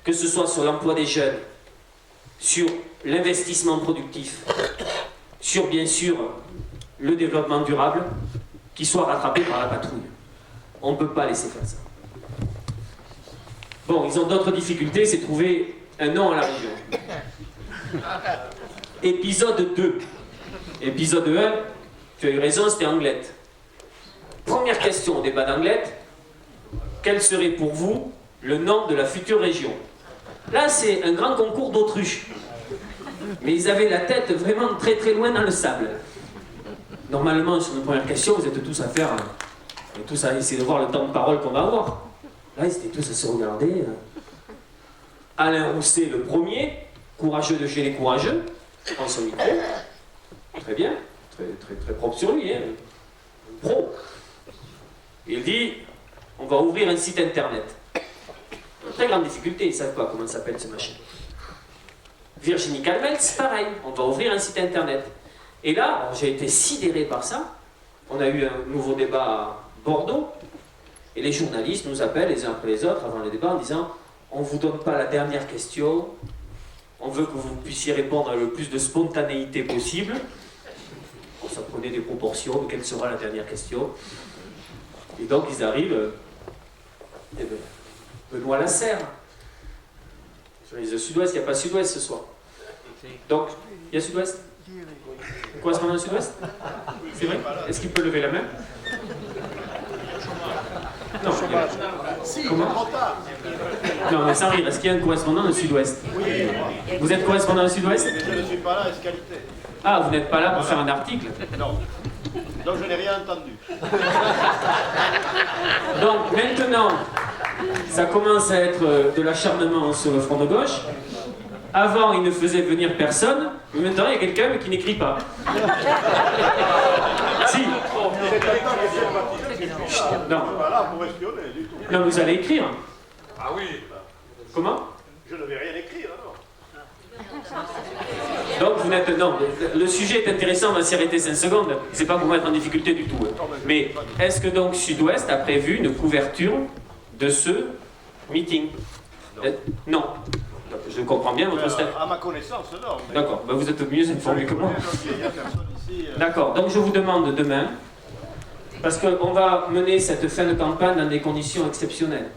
que ce soit sur l'emploi des jeunes, sur l'investissement productif, sur bien sûr le développement durable, qui soit rattrapé par la patrouille. On ne peut pas laisser faire ça. Bon, ils ont d'autres difficultés, c'est trouver un nom à la région. Épisode 2. Épisode 1, tu as eu raison, c'était Anglette. Première question au débat d'Anglette. Quel serait pour vous le nom de la future région? Là, c'est un grand concours d'autruche. Mais ils avaient la tête vraiment très très loin dans le sable. Normalement, sur une première question, vous êtes tous à faire, tous à essayer de voir le temps de parole qu'on va avoir. Là, ils étaient tous à se regarder. Alain Rousset, le premier, courageux de chez les courageux, prend son micro. Très bien, très propre sur lui, hein. Pro. Il dit, on va ouvrir un site internet. Très grande difficulté, ils ne savent pas comment s'appelle ce machin. Virginie Calmels, pareil, on va ouvrir un site internet. Et là, j'ai été sidéré par ça. On a eu un nouveau débat à Bordeaux, et les journalistes nous appellent les uns après les autres avant le débat en disant on ne vous donne pas la dernière question, on veut que vous puissiez répondre avec le plus de spontanéité possible. Bon, ça prenait des proportions de quelle sera la dernière question. Et donc ils arrivent, Benoît Lasserre. Sur les Sud-Ouest, il n'y a pas Sud-Ouest ce soir. Donc, il y a Sud-Ouest? Un correspondant du Sud-Ouest? C'est vrai? Est-ce qu'il peut lever la main? Non. Comment? Non, mais sans rire, est-ce qu'il y a un correspondant du Sud-Ouest? Oui. Vous êtes correspondant du Sud-Ouest? Mais je ne suis pas là à qualité. Ah, vous n'êtes pas là pour faire un article? Non. Donc je n'ai rien entendu. Donc maintenant, Ça commence à être de l'acharnement sur le front de gauche. Avant, il ne faisait venir personne, mais maintenant, il y a quelqu'un qui n'écrit pas. Si. Non. Voilà, pour espionner, du tout. Non, vous allez écrire. Ah oui. Comment? Je ne vais rien écrire, alors. Donc vous n'êtes... Non, le sujet est intéressant, on va s'y arrêter 5 secondes. C'est pas pour mettre en difficulté du tout. Mais est-ce que donc Sud-Ouest a prévu une couverture de ce meeting? Non. Je comprends bien votre step. À ma connaissance, non. mais- D'accord, ben vous êtes mieux informé que moi. Donc, il y a personne ici, D'accord, donc je vous demande demain, parce qu'on va mener cette fin de campagne dans des conditions exceptionnelles,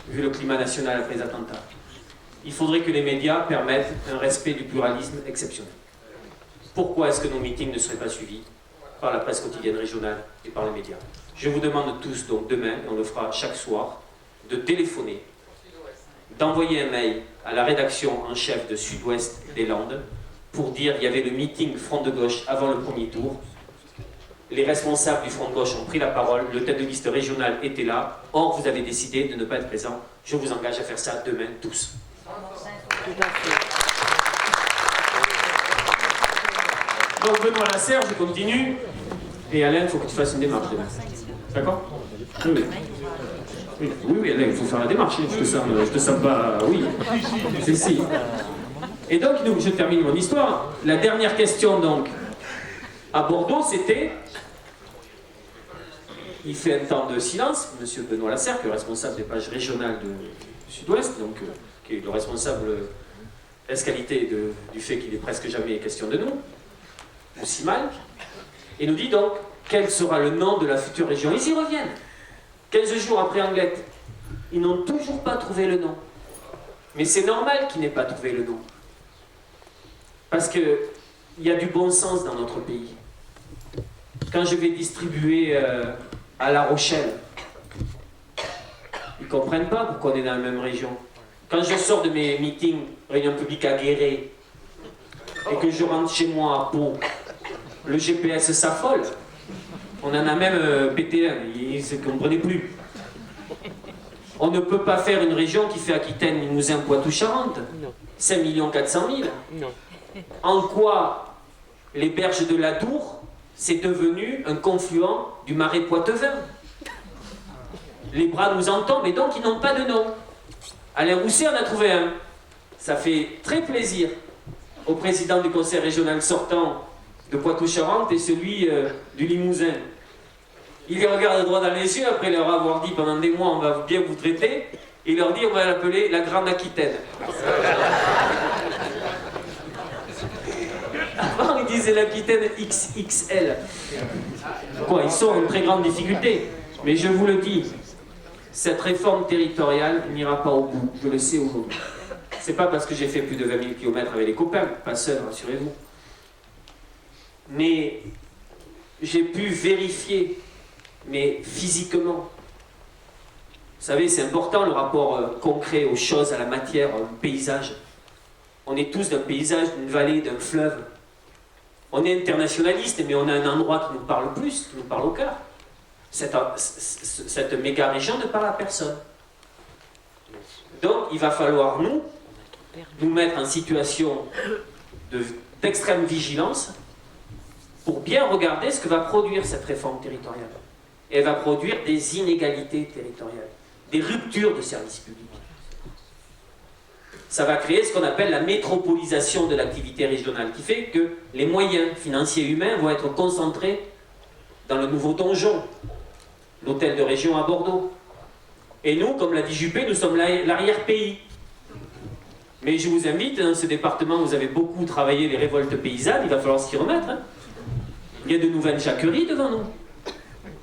vu le climat national après les attentats. Il faudrait que les médias permettent un respect du pluralisme exceptionnel. Pourquoi est-ce que nos meetings ne seraient pas suivis par la presse quotidienne régionale et par les médias? Je vous demande tous, donc demain, et on le fera chaque soir, de téléphoner, d'envoyer un mail à la rédaction en chef de Sud-Ouest des Landes pour dire qu'il y avait le meeting Front de gauche avant le premier tour. Les responsables du Front de gauche ont pris la parole, le tête de liste régional était là. Or, vous avez décidé de ne pas être présent. Je vous engage à faire ça demain, tous. Donc, Benoît Lasserre, je continue. Et Alain, il faut que tu fasses une démarche demain. D'accord? Oui. Oui, Alain, il faut faire la démarche. Je te sens pas... Oui. Si. Et donc, je termine mon histoire. La dernière question, donc, à Bordeaux, c'était... Il fait un temps de silence, monsieur Benoît Lasserre, qui est le responsable des pages régionales du Sud-Ouest, donc qui est le responsable escalité du fait qu'il est presque jamais question de nous, aussi mal, et nous dit donc quel sera le nom de la future région. Ils y reviennent. 15 jours après Anglette, ils n'ont toujours pas trouvé le nom. Mais c'est normal qu'ils n'aient pas trouvé le nom. Parce qu'il y a du bon sens dans notre pays. Quand je vais distribuer à La Rochelle, ils ne comprennent pas pourquoi on est dans la même région. Quand je sors de mes meetings, réunions publiques à Guéret, et que je rentre chez moi à Pau, le GPS s'affole. On en a même pété un, ils ne se comprenaient plus. On ne peut pas faire une région qui fait Aquitaine, Limousin, Poitou-Charentes. 5 400 000. En quoi les berges de l'Adour, c'est devenu un confluent du marais poitevin. Les bras nous en tombent et donc ils n'ont pas de nom. Alain Rousset en a trouvé un. Ça fait très plaisir au président du conseil régional sortant de Poitou-Charentes et celui du Limousin. Il les regarde droit dans les yeux après leur avoir dit pendant des mois on va bien vous traiter. Et il leur dit on va l'appeler la Grande Aquitaine. Avant, ils disaient l'Aquitaine XXL. Quoi, ils sont en très grande difficulté. Mais je vous le dis, cette réforme territoriale n'ira pas au bout. Je le sais aujourd'hui. C'est pas parce que j'ai fait plus de 20 000 km avec les copains, pas seul, rassurez-vous. Mais j'ai pu vérifier, mais physiquement. Vous savez, c'est important le rapport concret aux choses, à la matière, au paysage. On est tous d'un paysage, d'une vallée, d'un fleuve. On est internationaliste, mais on a un endroit qui nous parle plus, qui nous parle au cœur. Cette méga région ne parle à personne. Donc, il va falloir nous mettre en situation d'extrême vigilance pour bien regarder ce que va produire cette réforme territoriale. Et elle va produire des inégalités territoriales, des ruptures de services publics. Ça va créer ce qu'on appelle la métropolisation de l'activité régionale, qui fait que les moyens financiers et humains vont être concentrés dans le nouveau donjon, l'hôtel de région à Bordeaux. Et nous, comme l'a dit Juppé, nous sommes l'arrière-pays. Mais je vous invite, dans ce département, vous avez beaucoup travaillé les révoltes paysannes, il va falloir s'y remettre. Hein. Il y a de nouvelles jacqueries devant nous.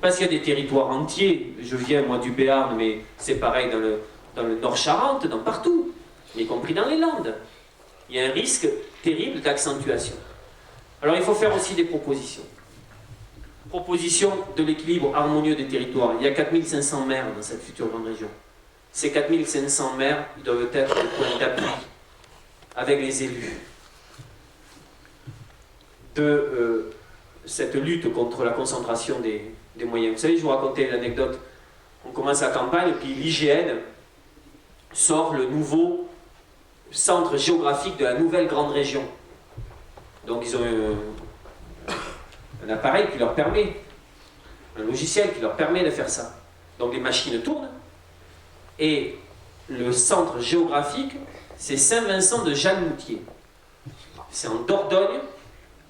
Parce qu'il y a des territoires entiers, je viens moi du Béarn, mais c'est pareil dans le Nord-Charente, partout, y compris dans les Landes. Il y a un risque terrible d'accentuation. Alors il faut faire aussi des propositions. Proposition de l'équilibre harmonieux des territoires. Il y a 4500 maires dans cette future grande région. Ces 4500 maires, ils doivent être des points d'appui avec les élus de cette lutte contre la concentration des moyens. Vous savez, je vous racontais l'anecdote. On commence la campagne, puis l'IGN sort le nouveau centre géographique de la nouvelle grande région. Donc ils ont un appareil qui leur permet, un logiciel qui leur permet de faire ça. Donc les machines tournent, et le centre géographique, c'est Saint-Vincent de Jalmoutier. C'est en Dordogne,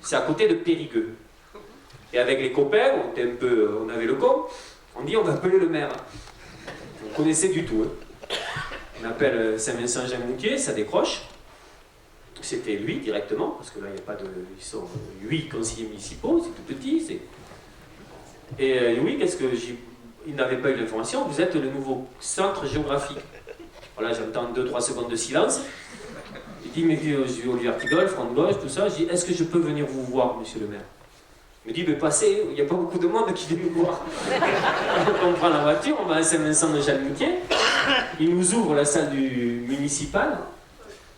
c'est à côté de Périgueux. Et avec les copains, on avait le con, on dit on va appeler le maire. On connaissait du tout. Hein. On appelle Saint-Vincent-Jalmoutier, ça décroche. C'était lui directement, parce que là il n'y a pas de. Ils sont 8 conseillers municipaux, c'est tout petit. Et oui, qu'est-ce que il n'avait pas eu l'information, vous êtes le nouveau centre géographique. Voilà, j'entends 2-3 secondes de silence. Il dit, mais Olivier Artigol, front de gauche, tout ça. Je dis, est-ce que je peux venir vous voir, monsieur le maire? Il me dit, mais passez, il n'y a pas beaucoup de monde qui vient nous voir. On prend la voiture, on va à Saint-Vincent de Jalmoutier. Il nous ouvre la salle du municipal,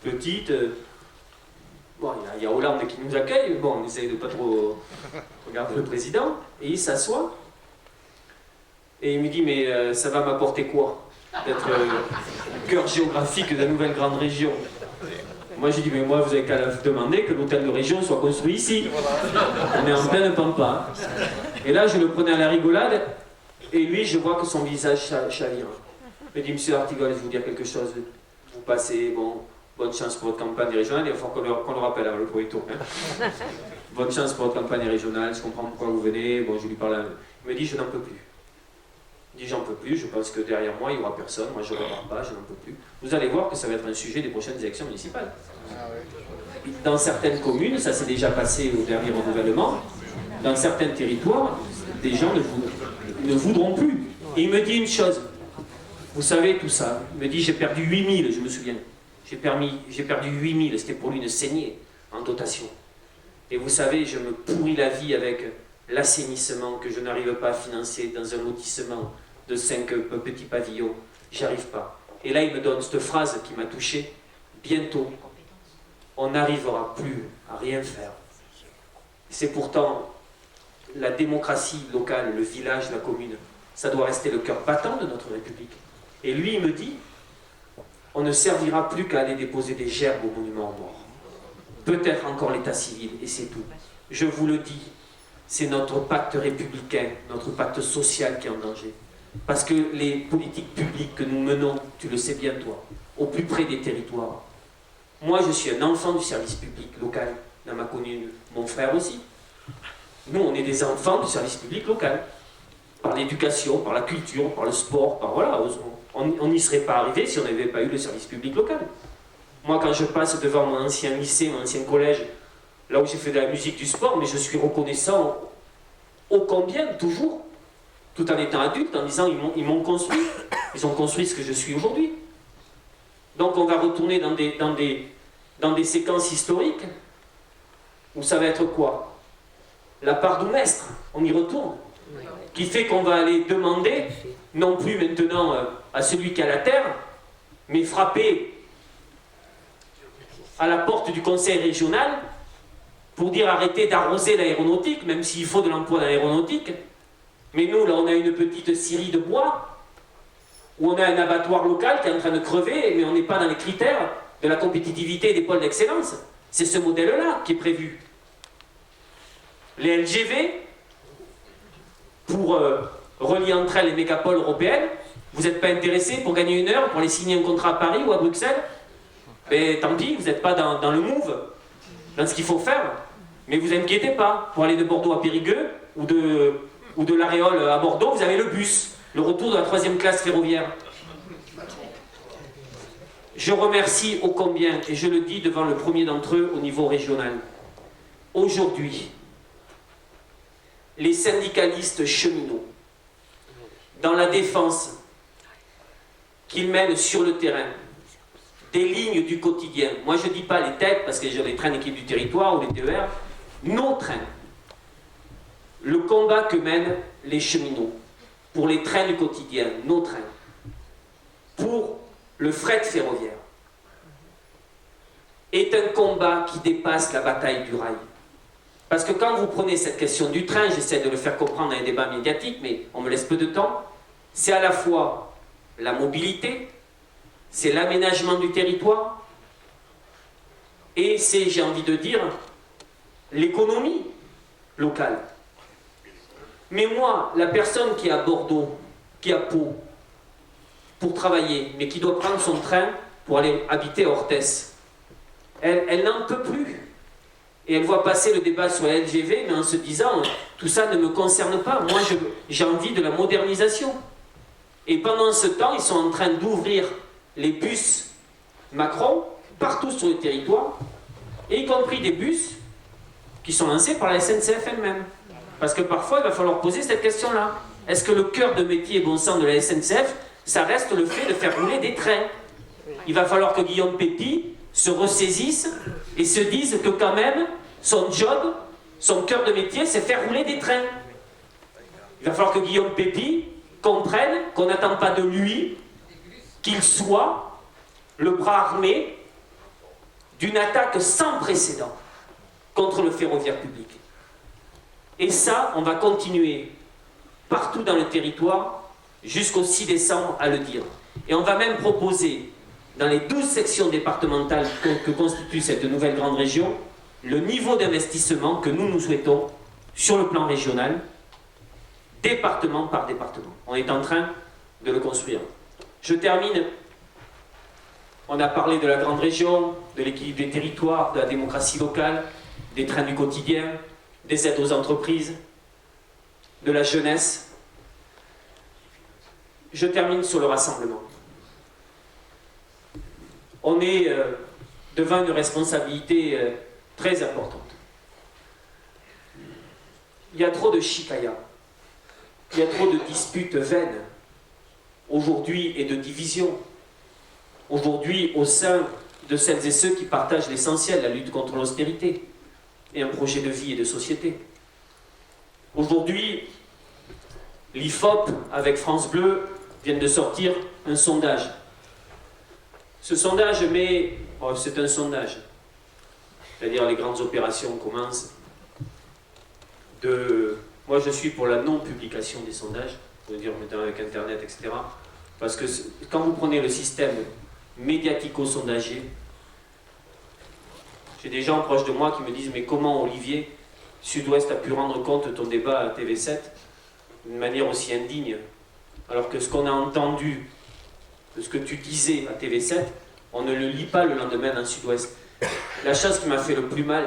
petite. Bon, il y a Hollande qui nous accueille, bon, on essaye de pas trop regarder le président. Et il s'assoit. Et il me dit, mais ça va m'apporter quoi d'être cœur géographique de la nouvelle grande région? Moi j'ai dit, mais moi vous avez qu'à demander que l'hôtel de région soit construit ici. On est en pleine pampa. Et là je le prenais à la rigolade, et lui je vois que son visage chavire. Il me dit, monsieur Artigol, je vais vous dire quelque chose. Vous passez, bon, bonne chance pour votre campagne régionale, il va falloir qu'on le rappelle avant le premier tour. Hein. Bonne chance pour votre campagne régionale, je comprends pourquoi vous venez. Bon, je lui parle. Il me dit, je n'en peux plus. Il dit, j'en peux plus, je pense que derrière moi, il n'y aura personne, moi je ne repars pas, je n'en peux plus. Vous allez voir que ça va être un sujet des prochaines élections municipales. Dans certaines communes, ça s'est déjà passé au dernier renouvellement, dans certains territoires, des gens ne voudront plus. Et il me dit une chose, vous savez tout ça, il me dit, j'ai perdu 8000, je me souviens. J'ai perdu 8000, c'était pour lui une saignée en dotation. Et vous savez, je me pourris la vie avec l'assainissement que je n'arrive pas à financer dans un lotissement de 5 petits pavillons. J'y arrive pas. Et là, il me donne cette phrase qui m'a touché. Bientôt, on n'arrivera plus à rien faire. C'est pourtant la démocratie locale, le village, la commune. Ça doit rester le cœur battant de notre République. Et lui, il me dit, on ne servira plus qu'à aller déposer des gerbes au monument aux morts. Peut-être encore l'état civil, et c'est tout. Je vous le dis, c'est notre pacte républicain, notre pacte social qui est en danger. Parce que les politiques publiques que nous menons, tu le sais bien toi, au plus près des territoires. Moi, je suis un enfant du service public local dans ma commune, mon frère aussi. Nous, on est des enfants du service public local. Par l'éducation, par la culture, par le sport, par voilà. On n'y serait pas arrivé si on n'avait pas eu le service public local. Moi, quand je passe devant mon ancien lycée, mon ancien collège, là où j'ai fait de la musique, du sport, mais je suis reconnaissant ô combien, toujours, tout en étant adulte, en disant ils m'ont construit, ils ont construit ce que je suis aujourd'hui. Donc on va retourner dans des séquences historiques où ça va être quoi? La part d'Oumestre, on y retourne, qui fait qu'on va aller demander, non plus maintenant à celui qui a la terre, mais frapper à la porte du conseil régional pour dire arrêtez d'arroser l'aéronautique, même s'il faut de l'emploi dans l'aéronautique. Mais nous, là, on a une petite scierie de bois, où on a un abattoir local qui est en train de crever, mais on n'est pas dans les critères de la compétitivité des pôles d'excellence. C'est ce modèle-là qui est prévu. Les LGV, pour relier entre elles les mégapoles européennes, vous n'êtes pas intéressés pour gagner une heure, pour aller signer un contrat à Paris ou à Bruxelles? Ben tant pis, vous n'êtes pas dans le move, dans ce qu'il faut faire. Mais vous inquiétez pas, pour aller de Bordeaux à Périgueux, ou de l'Aréole à Bordeaux, vous avez le bus, le retour de la 3e classe ferroviaire. Je remercie ô combien, et je le dis devant le premier d'entre eux au niveau régional, aujourd'hui, les syndicalistes cheminots, dans la défense qu'ils mènent sur le terrain, des lignes du quotidien. Moi je ne dis pas les têtes, parce que j'ai les trains d'équipe du territoire ou les TER, nos trains. Le combat que mènent les cheminots pour les trains du quotidien, nos trains, pour le fret ferroviaire, est un combat qui dépasse la bataille du rail. Parce que quand vous prenez cette question du train, j'essaie de le faire comprendre dans un débat médiatique, mais on me laisse peu de temps, c'est à la fois la mobilité, c'est l'aménagement du territoire, et c'est, j'ai envie de dire, l'économie locale. Mais moi, la personne qui est à Bordeaux, qui est à Pau, pour travailler, mais qui doit prendre son train pour aller habiter à Orthès, elle n'en peut plus. Et elle voit passer le débat sur la LGV, mais en se disant, tout ça ne me concerne pas. Moi, j'ai envie de la modernisation. Et pendant ce temps, ils sont en train d'ouvrir les bus Macron partout sur le territoire, et y compris des bus qui sont lancés par la SNCF elle-même. Parce que parfois, il va falloir poser cette question-là. Est-ce que le cœur de métier et bon sens de la SNCF, ça reste le fait de faire rouler des trains? Il va falloir que Guillaume Pépi se ressaisisse et se dise que quand même, son job, son cœur de métier, c'est faire rouler des trains. Il va falloir que Guillaume Pépi comprenne qu'on n'attend pas de lui qu'il soit le bras armé d'une attaque sans précédent contre le ferroviaire public. Et ça, on va continuer partout dans le territoire jusqu'au 6 décembre à le dire. Et on va même proposer, dans les 12 sections départementales que constitue cette nouvelle grande région, le niveau d'investissement que nous souhaitons sur le plan régional, département par département. On est en train de le construire. Je termine. On a parlé de la grande région, de l'équilibre des territoires, de la démocratie locale, des trains du quotidien, des aides aux entreprises, de la jeunesse. Je termine sur le rassemblement. On est devant une responsabilité très importante. Il y a trop de chicaya, il y a trop de disputes vaines aujourd'hui et de divisions. Aujourd'hui, au sein de celles et ceux qui partagent l'essentiel, la lutte contre l'austérité et un projet de vie et de société. Aujourd'hui, l'IFOP, avec France Bleu, viennent de sortir un sondage. Ce sondage c'est un sondage, c'est-à-dire les grandes opérations commencent. Moi, je suis pour la non-publication des sondages, je veux dire maintenant avec Internet, etc. Parce que quand vous prenez le système médiatico-sondager, j'ai des gens proches de moi qui me disent « Mais comment, Olivier, Sud-Ouest a pu rendre compte de ton débat à TV7 d'une manière aussi indigne, alors que ce qu'on a entendu de ce que tu disais à TV7, on ne le lit pas le lendemain dans Sud-Ouest. » La chose qui m'a fait le plus mal,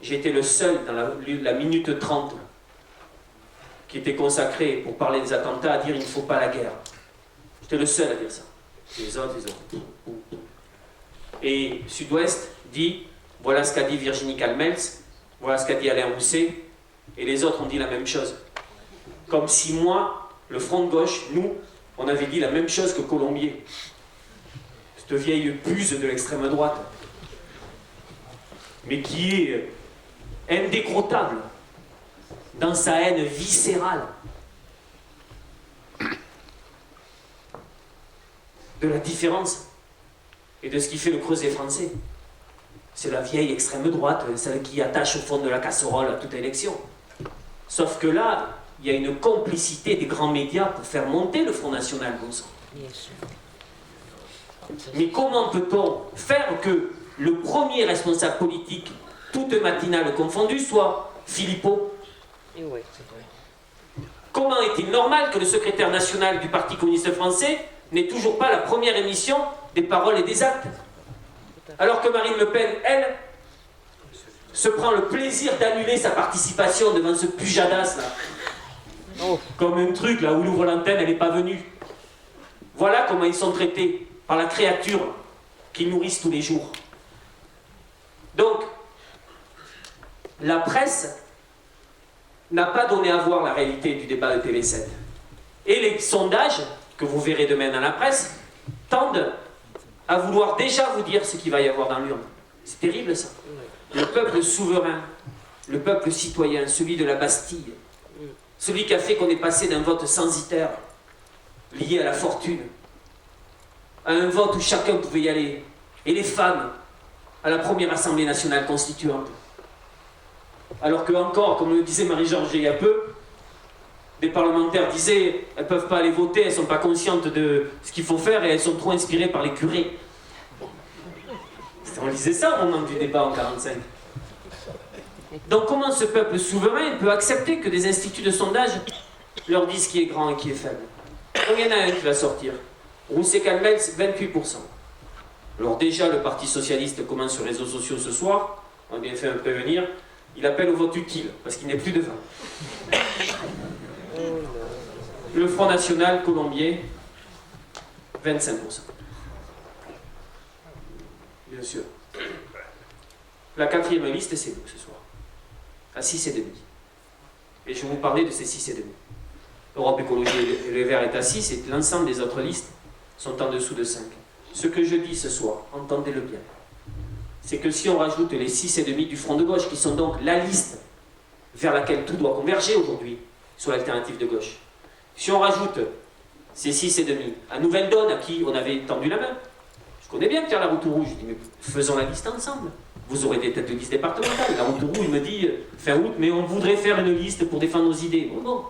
j'ai été le seul dans la minute 30 qui était consacrée pour parler des attentats à dire « Il ne faut pas la guerre ». J'étais le seul à dire ça. Les autres. Et Sud-Ouest dit, voilà ce qu'a dit Virginie Calmels, voilà ce qu'a dit Alain Rousset, et les autres ont dit la même chose. Comme si moi, le Front de gauche, nous, on avait dit la même chose que Colombier. Cette vieille buse de l'extrême droite, mais qui est indécrottable dans sa haine viscérale de la différence et de ce qui fait le creuset français. C'est la vieille extrême droite, celle qui attache au fond de la casserole à toute élection. Sauf que là, il y a une complicité des grands médias pour faire monter le Front National, bon sang. Mais comment peut-on faire que le premier responsable politique, toute matinale confondue, soit Philippot? Comment est-il normal que le secrétaire national du Parti communiste français n'ait toujours pas la première émission des paroles et des actes? Alors que Marine Le Pen, elle, se prend le plaisir d'annuler sa participation devant ce pujadas là. Comme un truc là où il ouvre l'antenne, elle n'est pas venue. Voilà comment ils sont traités par la créature qu'ils nourrissent tous les jours. Donc, la presse n'a pas donné à voir la réalité du débat de TV7. Et les sondages, que vous verrez demain dans la presse, tendent à vouloir déjà vous dire ce qu'il va y avoir dans l'urne. C'est terrible ça. Le peuple souverain, le peuple citoyen, celui de la Bastille, celui qui a fait qu'on est passé d'un vote censitaire, lié à la fortune, à un vote où chacun pouvait y aller, et les femmes, à la première Assemblée nationale constituante. Alors que encore, comme le disait Marie-Georges il y a peu, des parlementaires disaient elles ne peuvent pas aller voter, elles ne sont pas conscientes de ce qu'il faut faire et elles sont trop inspirées par les curés. On lisait ça au moment du débat en 1945. Donc comment ce peuple souverain peut accepter que des instituts de sondage leur disent qui est grand et qui est faible? Donc il y en a un qui va sortir. Rousset-Calmels, 28%. Alors déjà, le Parti Socialiste commence sur les réseaux sociaux ce soir, on a bien fait un prévenir, il appelle au vote utile, parce qu'il n'est plus de 20. Le Front National, Colombier, 25%. Bien sûr. La quatrième liste, c'est nous ce soir, à 6,5. Et je vais vous parler de ces 6,5. Europe Écologie et les Verts est à 6 et l'ensemble des autres listes sont en dessous de 5. Ce que je dis ce soir, entendez-le bien, c'est que si on rajoute les 6,5 du Front de gauche, qui sont donc la liste vers laquelle tout doit converger aujourd'hui, sur l'alternative de gauche, si on rajoute ces 6,5 à Nouvelle Donne, à qui on avait tendu la main, je connais bien Pierre Laroutourou, je dis mais faisons la liste ensemble. Vous aurez des têtes de liste départementales. Laroutourou, il me dit fin août, mais on voudrait faire une liste pour défendre nos idées. Bon,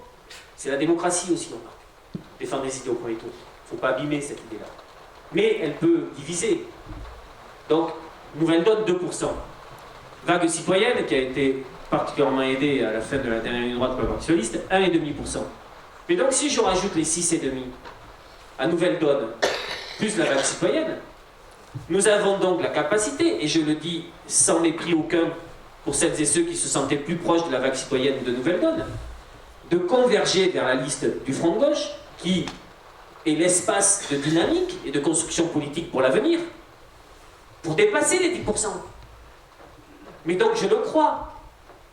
c'est la démocratie aussi, on marque. Défendre les idées au premier tour. Il ne faut pas abîmer cette idée-là. Mais elle peut diviser. Donc, Nouvelle Donne, 2%. Vague citoyenne, qui a été particulièrement aidée à la fin de la dernière ligne droite par le Parti socialiste, 1,5%. Mais donc, si je rajoute les 6,5 à Nouvelle Donne, plus la vague citoyenne, nous avons donc la capacité, et je le dis sans mépris aucun pour celles et ceux qui se sentaient plus proches de la vague citoyenne ou de Nouvelle Donne, de converger vers la liste du Front de gauche, qui est l'espace de dynamique et de construction politique pour l'avenir, pour dépasser les 10%. Mais donc je le crois,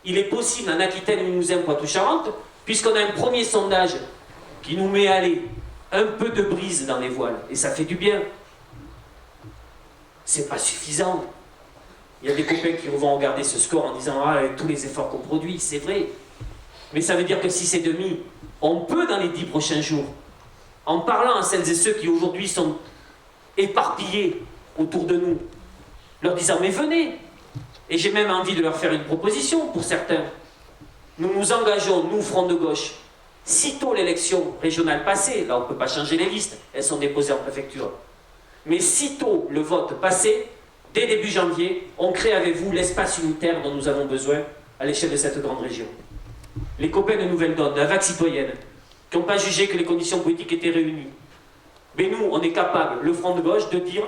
il est possible en Aquitaine, Limousin, Poitou-Charentes, puisqu'on a un premier sondage qui nous met aller un peu de brise dans les voiles, et ça fait du bien. C'est pas suffisant. Il y a des copains qui vont regarder ce score en disant ah, tous les efforts qu'on produit, c'est vrai. Mais ça veut dire que 6,5, on peut dans les 10 prochains jours, en parlant à celles et ceux qui aujourd'hui sont éparpillés autour de nous, leur disant mais venez. Et j'ai même envie de leur faire une proposition pour certains. Nous nous engageons, nous, Front de gauche, sitôt l'élection régionale passée, là on ne peut pas changer les listes, elles sont déposées en préfecture. Mais sitôt le vote passé, dès début janvier, on crée avec vous l'espace unitaire dont nous avons besoin à l'échelle de cette grande région. Les copains de Nouvelle Donne, de la vague citoyenne, qui n'ont pas jugé que les conditions politiques étaient réunies. Mais nous, on est capable, le Front de gauche, de dire,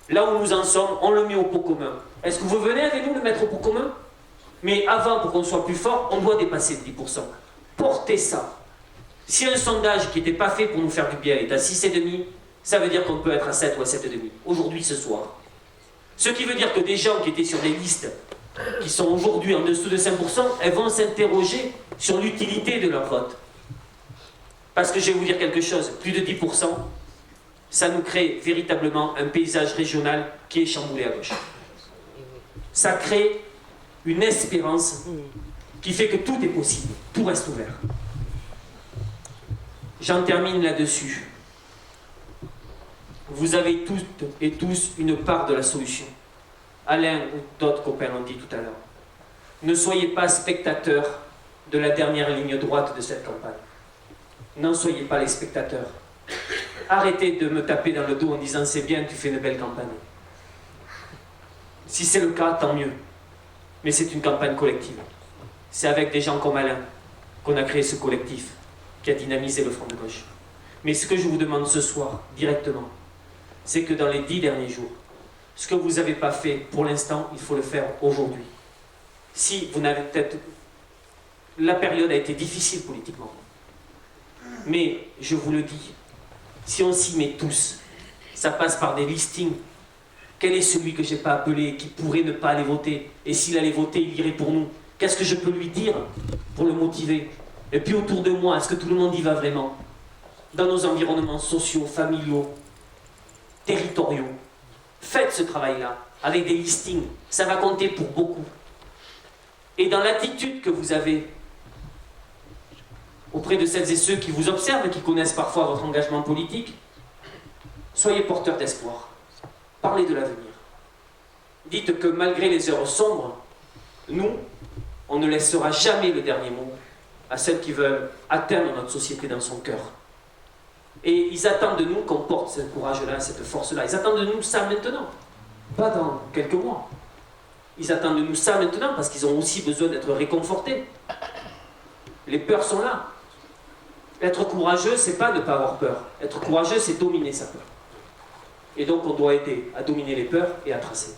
là où nous en sommes, on le met au pot commun. Est-ce que vous venez avec nous le mettre au pot commun? Mais avant, pour qu'on soit plus fort, on doit dépasser les 10%. Portez ça. Si un sondage qui n'était pas fait pour nous faire du bien est à 6,5, ça veut dire qu'on peut être à 7 ou à 7,5, aujourd'hui, ce soir. Ce qui veut dire que des gens qui étaient sur des listes, qui sont aujourd'hui en dessous de 5%, elles vont s'interroger sur l'utilité de leur vote. Parce que je vais vous dire quelque chose, plus de 10%, ça nous crée véritablement un paysage régional qui est chamboulé à gauche. Ça crée une espérance qui fait que tout est possible, tout reste ouvert. J'en termine là-dessus. Vous avez toutes et tous une part de la solution. Alain ou d'autres copains l'ont dit tout à l'heure. Ne soyez pas spectateurs de la dernière ligne droite de cette campagne. N'en soyez pas les spectateurs. Arrêtez de me taper dans le dos en disant c'est bien, tu fais une belle campagne. Si c'est le cas, tant mieux. Mais c'est une campagne collective. C'est avec des gens comme Alain qu'on a créé ce collectif qui a dynamisé le Front de gauche. Mais ce que je vous demande ce soir, directement, c'est que dans les 10 derniers jours, ce que vous n'avez pas fait pour l'instant, il faut le faire aujourd'hui. Si vous n'avez peut-être... La période a été difficile politiquement. Mais, je vous le dis, si on s'y met tous, ça passe par des listings. Quel est celui que je n'ai pas appelé, qui pourrait ne pas aller voter? Et s'il allait voter, il irait pour nous. Qu'est-ce que je peux lui dire pour le motiver? Et puis autour de moi, est-ce que tout le monde y va vraiment? Dans nos environnements sociaux, familiaux, territoriaux. Faites ce travail-là, avec des listings. Ça va compter pour beaucoup. Et dans l'attitude que vous avez auprès de celles et ceux qui vous observent, qui connaissent parfois votre engagement politique, soyez porteurs d'espoir. Parlez de l'avenir. Dites que malgré les heures sombres, nous, on ne laissera jamais le dernier mot à celles qui veulent atteindre notre société dans son cœur. Et ils attendent de nous qu'on porte ce courage-là, cette force-là. Ils attendent de nous ça maintenant, pas dans quelques mois. Ils attendent de nous ça maintenant parce qu'ils ont aussi besoin d'être réconfortés. Les peurs sont là. Être courageux, c'est pas ne pas avoir peur. Être courageux, c'est dominer sa peur. Et donc on doit aider à dominer les peurs et à tracer.